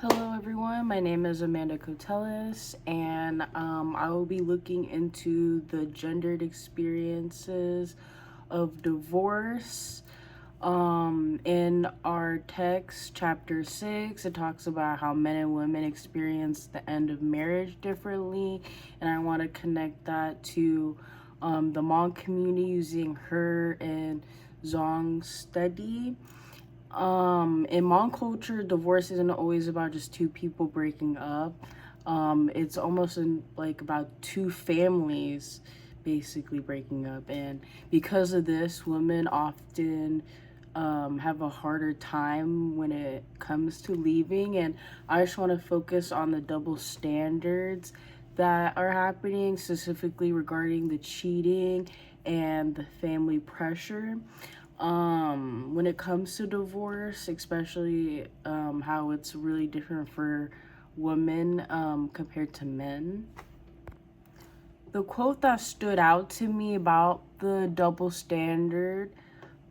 Hello everyone, my name is Amanda Cotelis, and I will be looking into the gendered experiences of divorce. In our text, chapter 6, it talks about how men and women experience the end of marriage differently, and I want to connect that to the Hmong community using her and Zong's study. In Hmong culture, divorce isn't always about just two people breaking up. It's almost like about two families basically breaking up, and because of this, women often have a harder time when it comes to leaving. And I just want to focus on the double standards that are happening, specifically regarding the cheating and the family pressure. When it comes to divorce, especially how it's really different for women compared to men. The quote that stood out to me about the double standard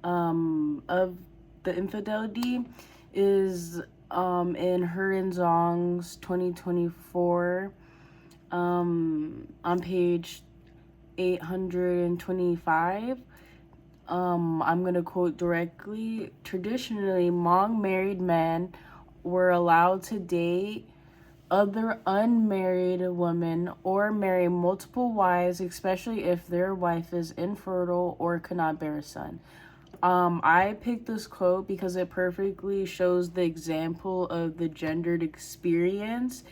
of the infidelity is in her and Zong's 2024 on page 825. I'm going to quote directly. Traditionally, Hmong married men were allowed to date other unmarried women or marry multiple wives, especially if their wife is infertile or cannot bear a son. I picked this quote because it perfectly shows the example of the gendered experience.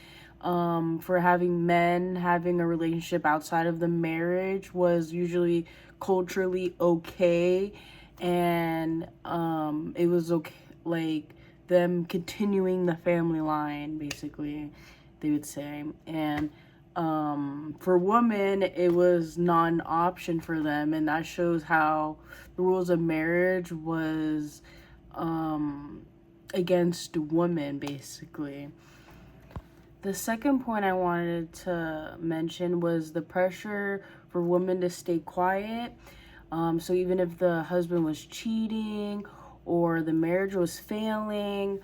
For having men having a relationship outside of the marriage was usually culturally okay, and it was okay, like them continuing the family line, basically, they would say. And for women, it was not an option for them, and that shows how the rules of marriage was against women, basically. The second point I wanted to mention was the pressure for women to stay quiet. So even if the husband was cheating or the marriage was failing,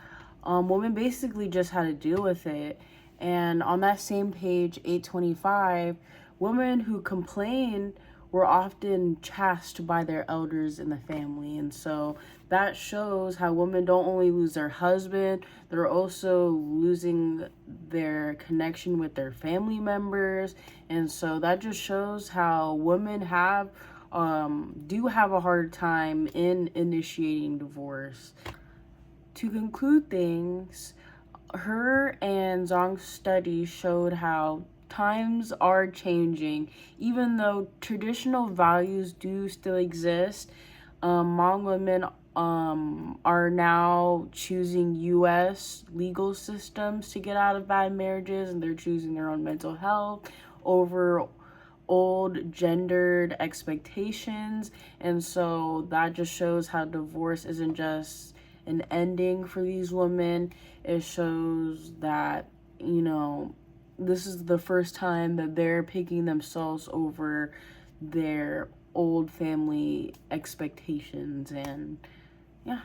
women basically just had to deal with it. And on that same page, 825, women who complained were often chastised by their elders in the family. And so that shows how women don't only lose their husband, they're also losing their connection with their family members. And so that just shows how women do have a hard time in initiating divorce. To conclude things, her and Zong's study showed how times are changing. Even though traditional values do still exist, Hmong women are now choosing U.S. legal systems to get out of bad marriages, and they're choosing their own mental health over old gendered expectations. And so that just shows how divorce isn't just an ending for these women. It shows that, this is the first time that they're picking themselves over their old family expectations. And yeah.